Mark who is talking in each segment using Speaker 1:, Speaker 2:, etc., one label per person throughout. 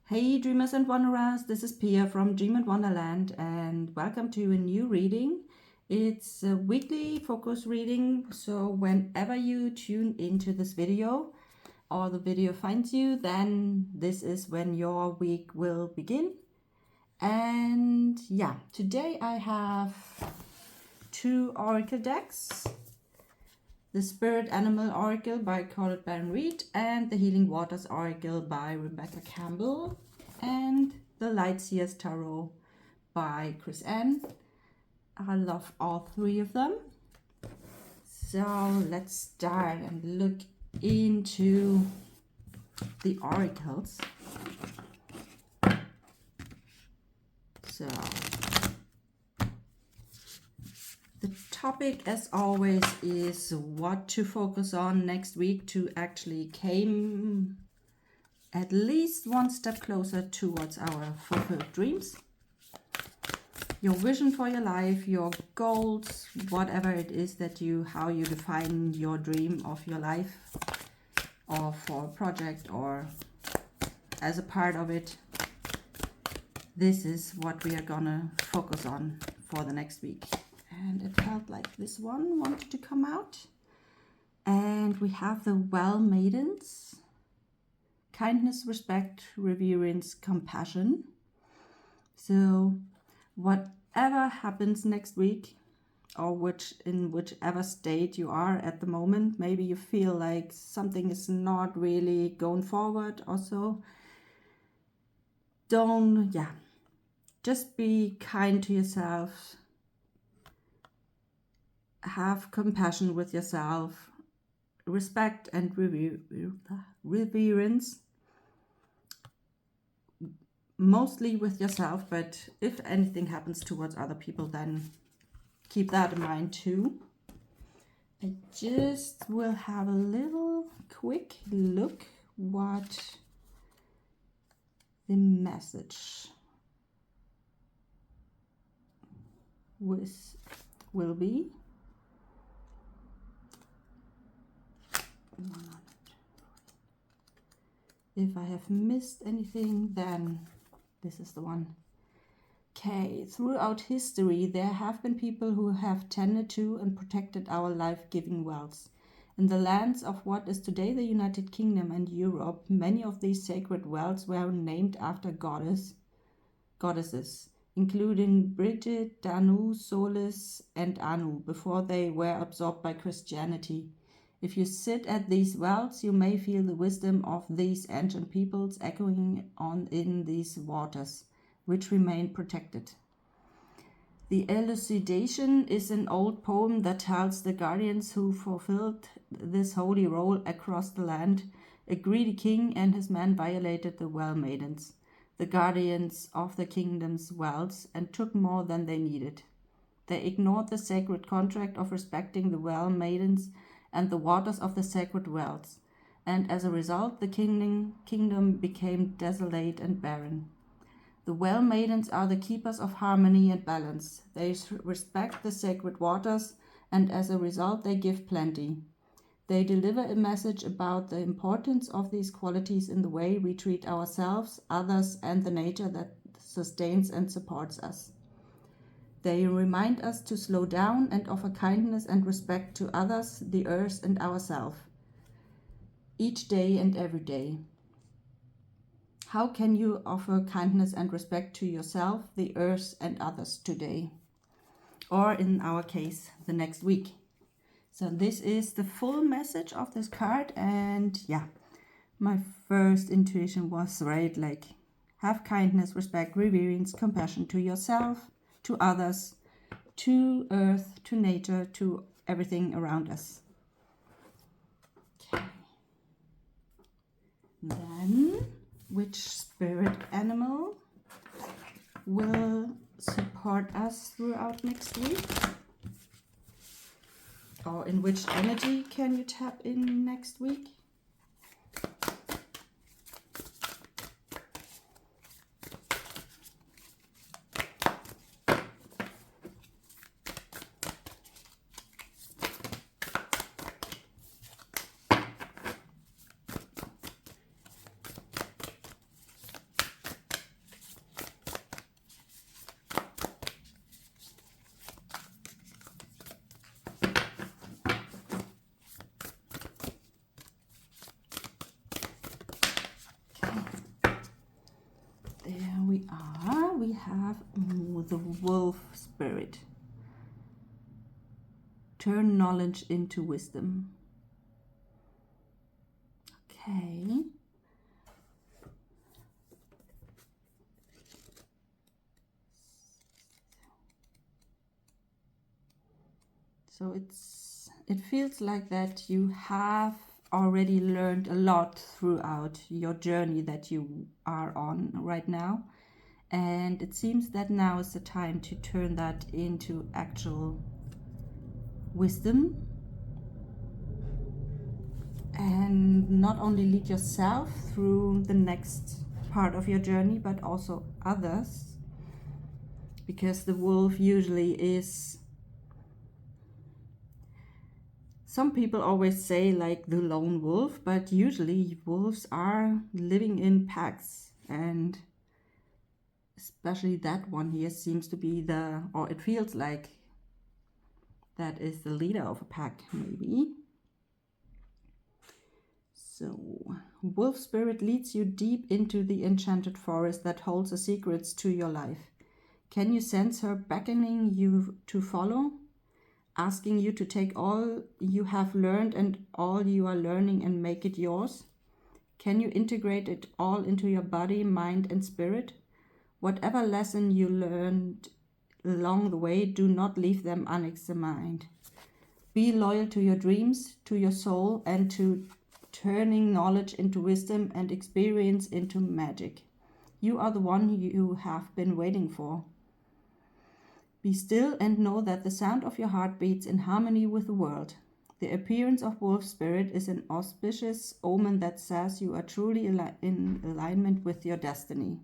Speaker 1: Hey dreamers and wanderers, this is Pia from Dream and Wanderland and welcome to a new reading. It's a weekly focus reading, so whenever you tune into this video or the video finds you, then this is when your week will begin. And yeah, today I have two oracle decks. The Spirit Animal Oracle by Colette Baron Reid and the Healing Waters Oracle by Rebecca Campbell and the Light Seers Tarot by Chris Ann. I love all three of them. So let's start and look into the oracles. So the topic, as always, is what to focus on next week to actually came at least one step closer towards our fulfilled dreams. Your vision for your life, your goals, whatever it is that how you define your dream of your life, or for a project, or as a part of it. This is what we are gonna focus on for the next week. And it felt like this one wanted to come out. And we have the Well Maidens. Kindness, respect, reverence, compassion. So whatever happens next week, or in whichever state you are at the moment, maybe you feel like something is not really going forward or so. Just be kind to yourself. Have compassion with yourself, respect and reverence, mostly with yourself, but if anything happens towards other people, then keep that in mind too. I just will have a little quick look what the message will be. If I have missed anything, then this is the one. Okay, throughout history, there have been people who have tended to and protected our life-giving wells. In the lands of what is today the United Kingdom and Europe, many of these sacred wells were named after goddesses, including Bridget, Danu, Solis, and Anu, before they were absorbed by Christianity. If you sit at these wells, you may feel the wisdom of these ancient peoples echoing on in these waters, which remain protected. The Elucidation is an old poem that tells the guardians who fulfilled this holy role across the land. A greedy king and his men violated the Well Maidens, the guardians of the kingdom's wells, and took more than they needed. They ignored the sacred contract of respecting the Well Maidens and the waters of the sacred wells, and as a result the kingdom became desolate and barren. The Well Maidens are the keepers of harmony and balance. They respect the sacred waters, and as a result they give plenty. They deliver a message about the importance of these qualities in the way we treat ourselves, others, and the nature that sustains and supports us. They remind us to slow down and offer kindness and respect to others, the earth, and ourselves, each day and every day. How can you offer kindness and respect to yourself, the earth, and others today? Or in our case, the next week. So this is the full message of this card, and yeah, my first intuition was right, like have kindness, respect, reverence, compassion to yourself, to others, to earth, to nature, to everything around us. Okay. Then, which spirit animal will support us throughout next week? Or in which energy can you tap in next week? we have the wolf spirit. Turn knowledge into wisdom. Okay. So it feels like that you have already learned a lot throughout your journey that you are on right now. And it seems that now is the time to turn that into actual wisdom. And not only lead yourself through the next part of your journey, but also others. Because the wolf usually is, some people always say like the lone wolf, but usually wolves are living in packs, and especially that one here seems to be or it feels like that is the leader of a pack, maybe. So, wolf spirit leads you deep into the enchanted forest that holds the secrets to your life. Can you sense her beckoning you to follow? Asking you to take all you have learned and all you are learning and make it yours? Can you integrate it all into your body, mind, and spirit? Whatever lesson you learned along the way, do not leave them unexamined. Be loyal to your dreams, to your soul, and to turning knowledge into wisdom and experience into magic. You are the one you have been waiting for. Be still and know that the sound of your heart beats in harmony with the world. The appearance of wolf spirit is an auspicious omen that says you are truly in alignment with your destiny.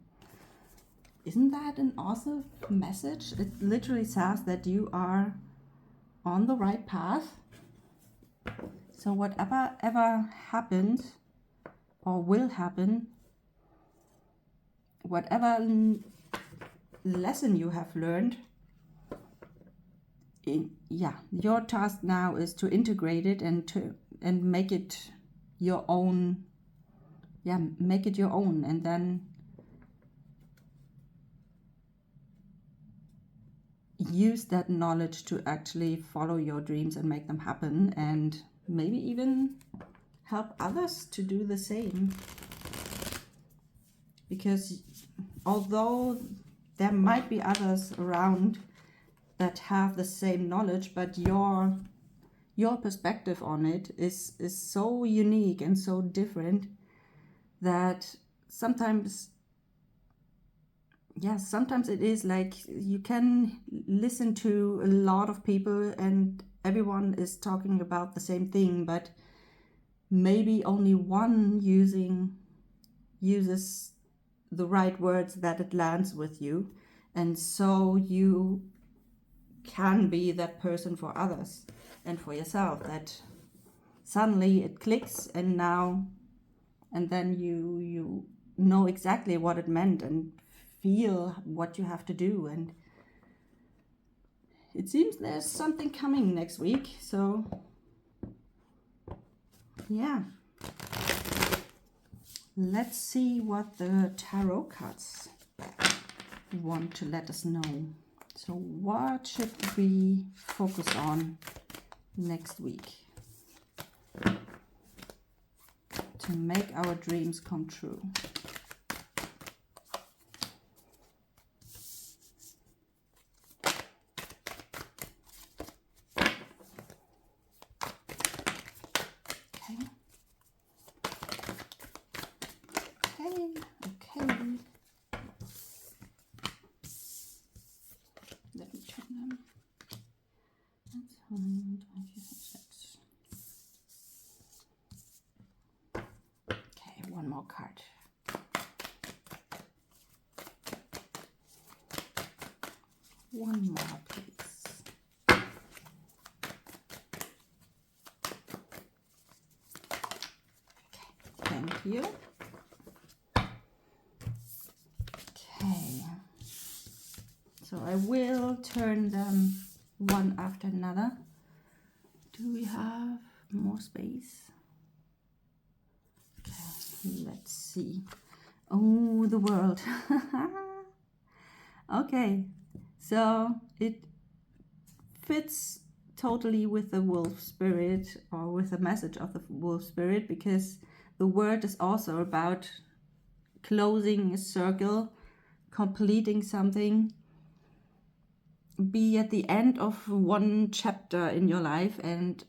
Speaker 1: Isn't that an awesome message? It literally says that you are on the right path. So whatever ever happens or will happen, whatever lesson you have learned, your task now is to integrate it and make it your own. Make it your own, and then use that knowledge to actually follow your dreams and make them happen, and maybe even help others to do the same. Because although there might be others around that have the same knowledge, but your perspective on it is so unique and so different that sometimes it is like you can listen to a lot of people and everyone is talking about the same thing, but maybe only one uses the right words that it lands with you, and so you can be that person for others and for yourself, that suddenly it clicks, and then you know exactly what it meant and feel what you have to do. And it seems there's something coming next week, so yeah, let's see what the tarot cards want to let us know. So what should we focus on next week to make our dreams come true? Okay. Let me turn them. That's 126. Okay, one more card. One more, please. Okay, thank you. Okay, so I will turn them one after another. Do we have more space? Okay, let's see. Oh, the world. Okay, so it fits totally with the wolf spirit, or with the message of the wolf spirit, because the word is also about closing a circle, completing something, be at the end of one chapter in your life and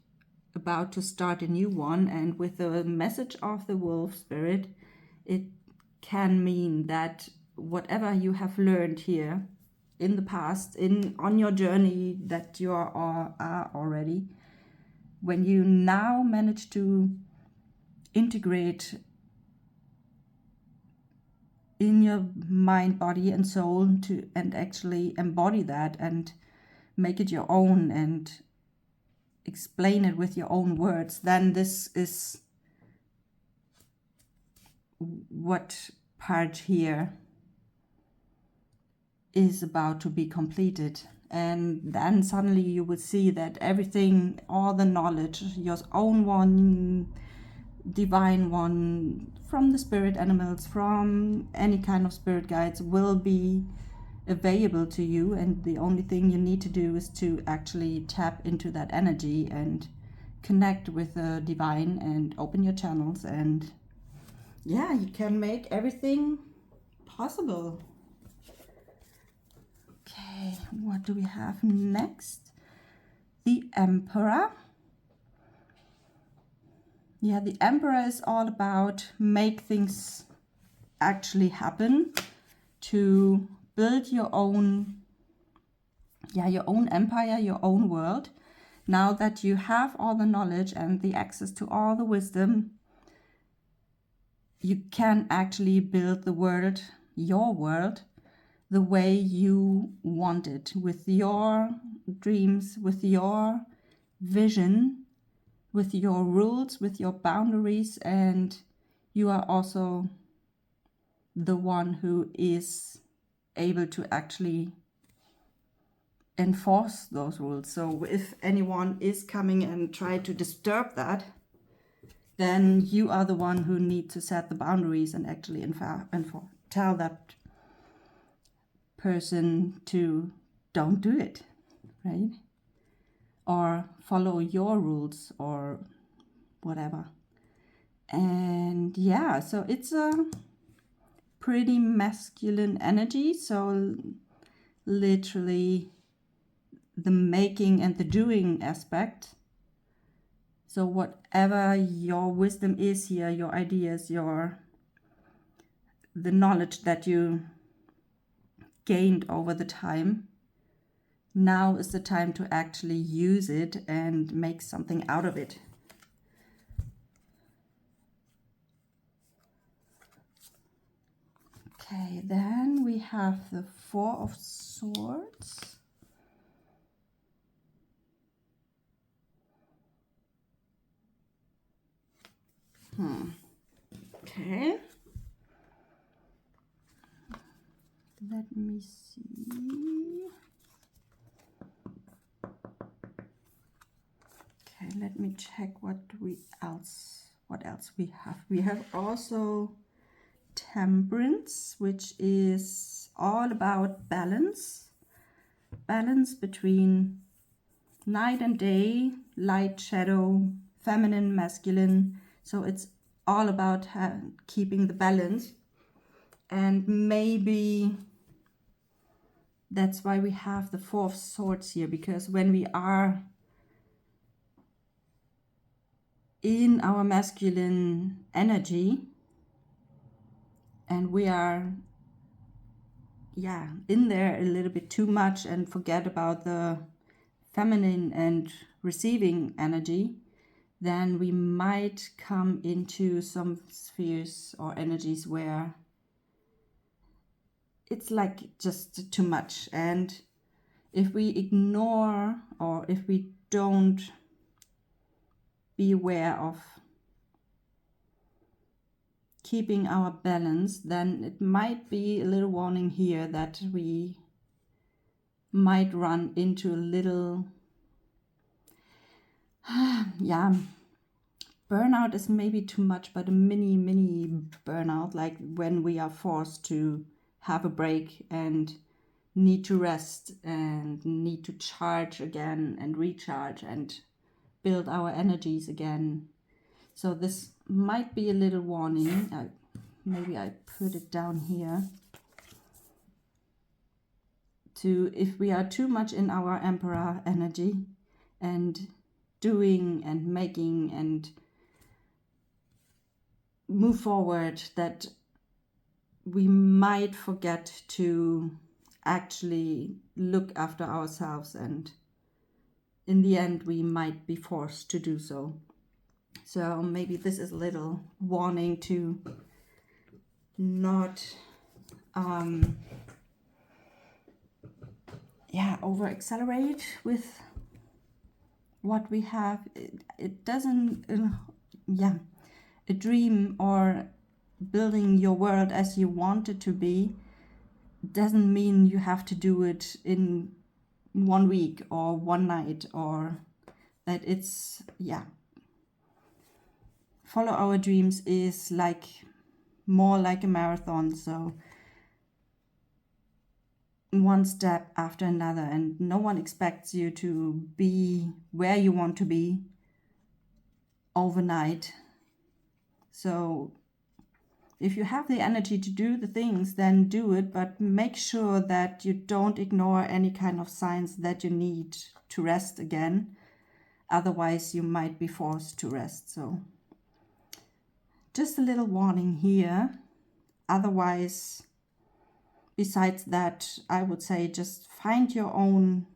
Speaker 1: about to start a new one. And with the message of the wolf spirit, it can mean that whatever you have learned here in the past, on your journey that you are already, when you now manage to integrate in your mind, body and soul, and actually embody that and make it your own and explain it with your own words, then this is what part here is about to be completed. And then suddenly you will see that everything, all the knowledge, your own one, divine one, from the spirit animals, from any kind of spirit guides, will be available to you. And the only thing you need to do is to actually tap into that energy and connect with the divine and open your channels, and yeah, you can make everything possible. Okay, what do we have next? The Emperor. Yeah, the Emperor is all about make things actually happen, to build your own empire, your own world. Now that you have all the knowledge and the access to all the wisdom, you can actually build the world, your world, the way you want it, with your dreams, with your vision, with your rules, with your boundaries. And you are also the one who is able to actually enforce those rules. So if anyone is coming and try to disturb that, then you are the one who needs to set the boundaries and actually tell that person to don't do it, right? Or follow your rules or whatever. And yeah, so it's a pretty masculine energy. So literally the making and the doing aspect. So whatever your wisdom is here, your ideas, the knowledge that you gained over the time, now is the time to actually use it and make something out of it. Okay, then we have the Four of Swords. Okay. Let me see. Okay, let me check what else we have. We have also Temperance, which is all about balance between night and day, light, shadow, feminine, masculine. So it's all about keeping the balance. And maybe that's why we have the Four of Swords here, because when we are in our masculine energy and we are in there a little bit too much and forget about the feminine and receiving energy, then we might come into some spheres or energies where it's like just too much. And if we ignore, or if we don't be aware of keeping our balance, then it might be a little warning here that we might run into a little burnout is maybe too much, but a mini burnout, like when we are forced to have a break and need to rest and need to charge again and recharge and build our energies again. So this might be a little warning. Maybe I put it down here. If we are too much in our emperor energy and doing and making and move forward, that we might forget to actually look after ourselves, and in the end we might be forced to do so. So maybe this is a little warning to not over accelerate with what we have. It doesn't a dream or building your world as you want it to be doesn't mean you have to do it in 1 week or one night, or that it's follow our dreams is more like a marathon. So one step after another, and no one expects you to be where you want to be overnight. So if you have the energy to do the things, then do it, but make sure that you don't ignore any kind of signs that you need to rest again. Otherwise, you might be forced to rest. So just a little warning here. Otherwise, besides that, I would say just find your own.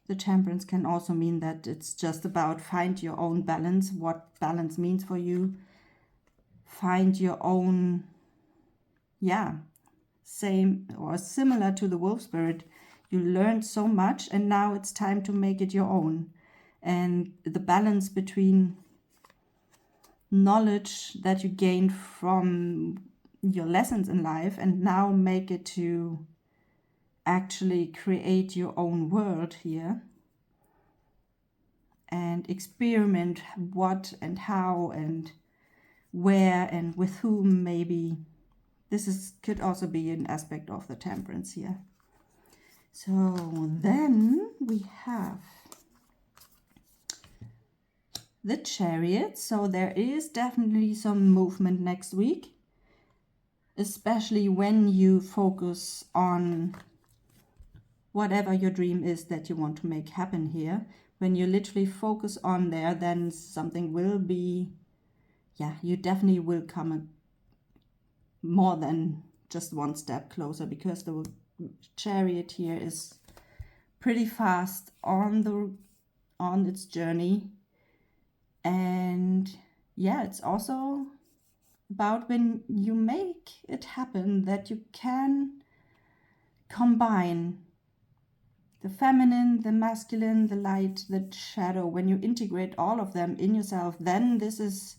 Speaker 1: The temperance can also mean that it's just about find your own balance, what balance means for you. Find your own, same or similar to the wolf spirit. You learned so much and now it's time to make it your own. And the balance between knowledge that you gained from your lessons in life and now make it to actually create your own world here and experiment what and how and where and with whom. Maybe this could also be an aspect of the temperance here. So then we have the Chariot. So there is definitely some movement next week, especially when you focus on whatever your dream is that you want to make happen here. When you literally focus on there, then something will be, you definitely will come more than just one step closer, because the Chariot here is pretty fast on its journey. And it's also about when you make it happen that you can combine the feminine, the masculine, the light, the shadow. When you integrate all of them in yourself, then this is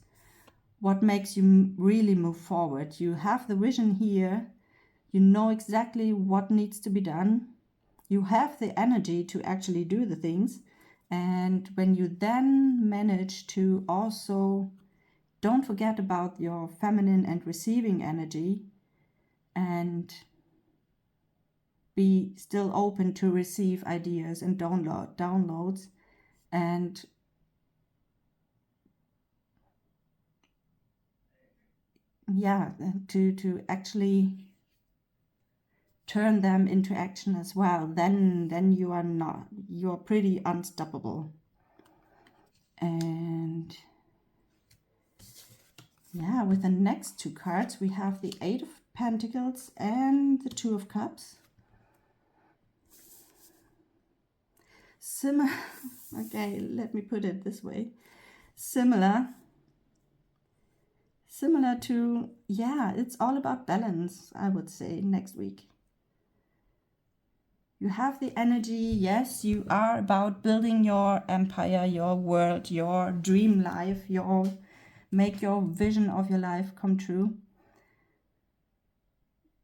Speaker 1: what makes you really move forward. You have the vision here. You know exactly what needs to be done. You have the energy to actually do the things. And when you then manage to also don't forget about your feminine and receiving energy and be still open to receive ideas and downloads and to actually turn them into action as well, then you're pretty unstoppable. And with the next two cards we have the Eight of Pentacles and the Two of Cups. Okay, let me put it this way. Similar to, it's all about balance, I would say, next week. You have the energy, yes, you are about building your empire, your world, your dream life, make your vision of your life come true.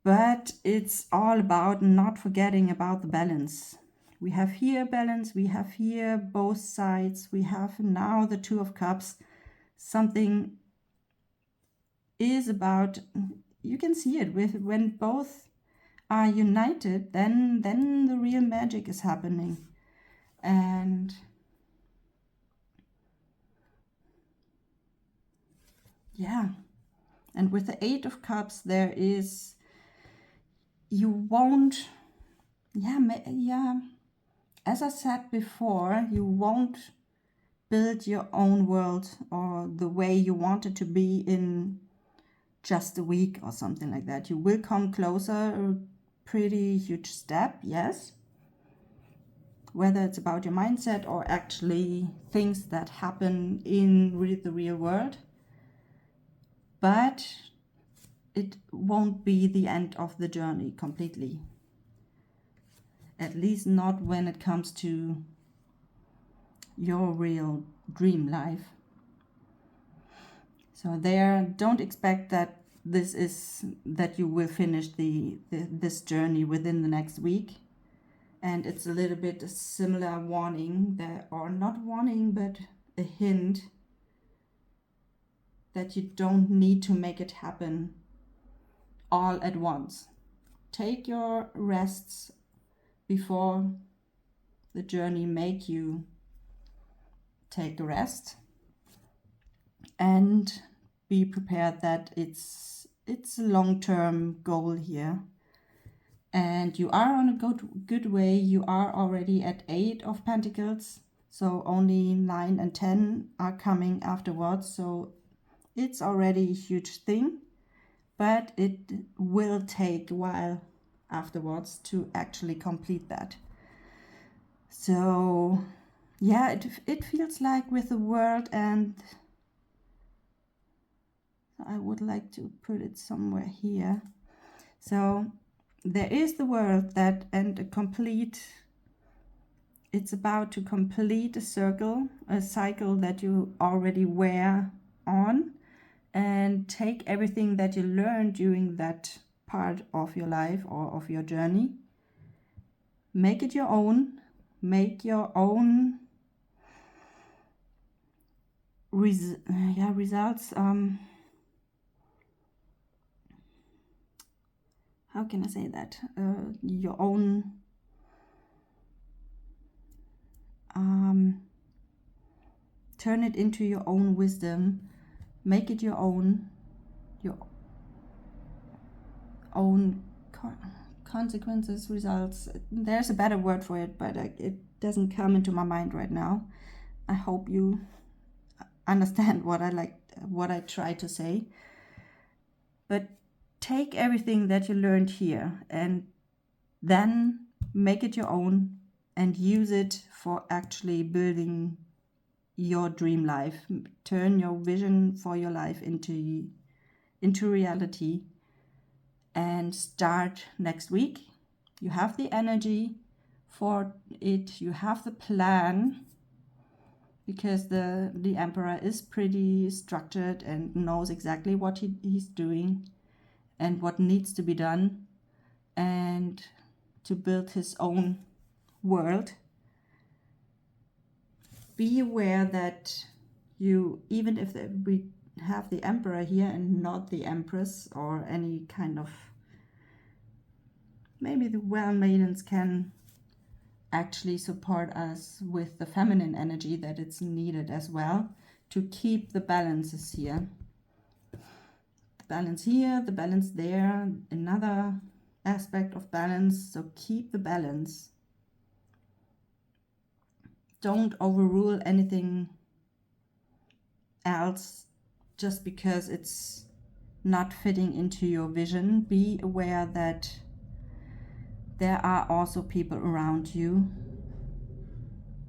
Speaker 1: But it's all about not forgetting about the balance. We have here balance, we have here both sides, we have now the Two of Cups. Something is about, you can see it when both are united, then the real magic is happening. And yeah, and with the Eight of Cups, there is, you won't, as I said before, you won't build your own world or the way you want it to be in just a week or something like that. You will come closer, a pretty huge step, yes. Whether it's about your mindset or actually things that happen in the real world. But it won't be the end of the journey completely. At least not when it comes to your real dream life. So there, don't expect that that you will finish this journey within the next week. And it's a little bit a similar warning that, or not warning, but a hint that you don't need to make it happen all at once. Take your rests before the journey make you take a rest, and be prepared that it's a long-term goal here. And you are on a good way. You are already at 8 of Pentacles, so only 9 and 10 are coming afterwards. So it's already a huge thing, but it will take a while afterwards to actually complete that. So yeah, it feels like with the world, and I would like to put it somewhere here. So there is the world that, and it's about to complete a cycle that you already were on, and take everything that you learned during that part of your life or of your journey, make it your own, make your own results. How can I say that? Your own turn it into your own wisdom, make it your own consequences, results. There's a better word for it, but it doesn't come into my mind right now. I hope you understand what I try to say. But take everything that you learned here and then make it your own and use it for actually building your dream life. Turn your vision for your life into reality, and start next week. You have the energy for it, you have the plan, because the Emperor is pretty structured and knows exactly what he's doing and what needs to be done, and to build his own world. Be aware that even if we have the Emperor here and not the Empress or any kind of, maybe the well maidens can actually support us with the feminine energy that it's needed as well, to keep the balances here. The balance here, the balance there, another aspect of balance. So keep the balance. Don't overrule anything else just because it's not fitting into your vision. Be aware that there are also people around you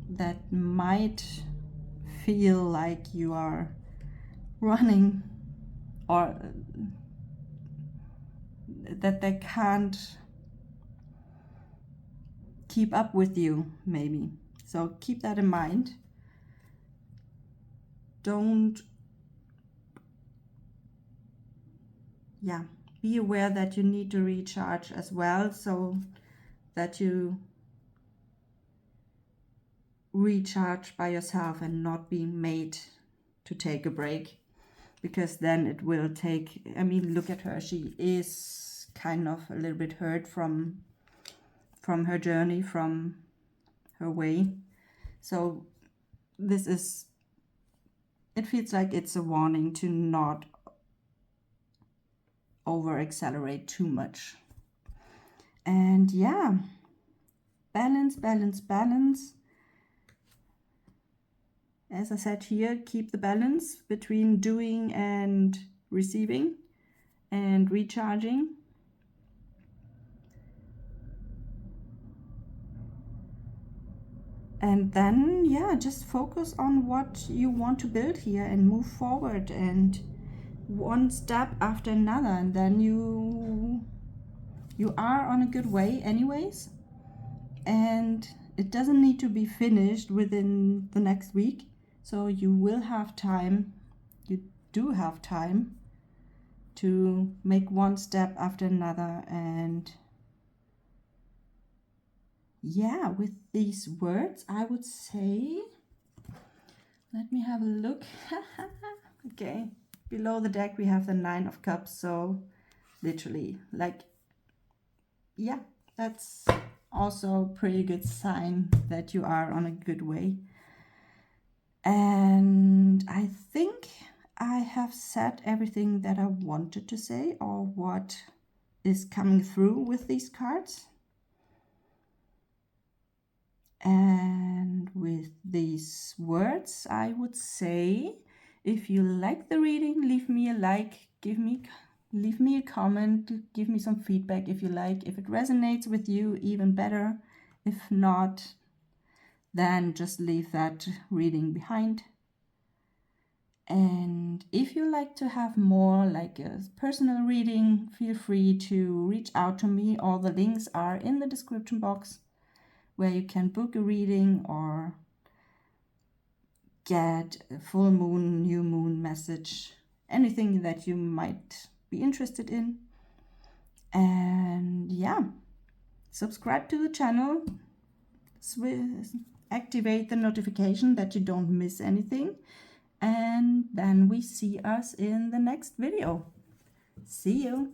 Speaker 1: that might feel like you are running, or that they can't keep up with you, maybe. So keep that in mind. Be aware that you need to recharge as well, so that you recharge by yourself and not being made to take a break, because then it will take, look at her, she is kind of a little bit hurt from her journey, from her way. So this is, it feels like it's a warning to not over accelerate too much. And yeah, balance, balance, balance. As I said here, keep the balance between doing and receiving and recharging. And then, yeah, just focus on what you want to build here and move forward, and one step after another, and then you are on a good way anyways. And it doesn't need to be finished within the next week. So you will have time, you do have time to make one step after another. And yeah, with these words, I would say, let me have a look. Okay, below the deck we have the 9 of Cups. So literally, like, yeah, that's also a pretty good sign that you are on a good way. And I think I have said everything that I wanted to say, or what is coming through with these cards. And with these words, I would say, if you like the reading, leave me a like, leave me a comment, give me some feedback if you like. If it resonates with you, even better. If not, then just leave that reading behind. And if you like to have more like a personal reading, feel free to reach out to me. All the links are in the description box, where you can book a reading or get a full moon, new moon message, anything that you might be interested in. And yeah, subscribe to the channel, activate the notification that you don't miss anything, and then we see us in the next video. See you.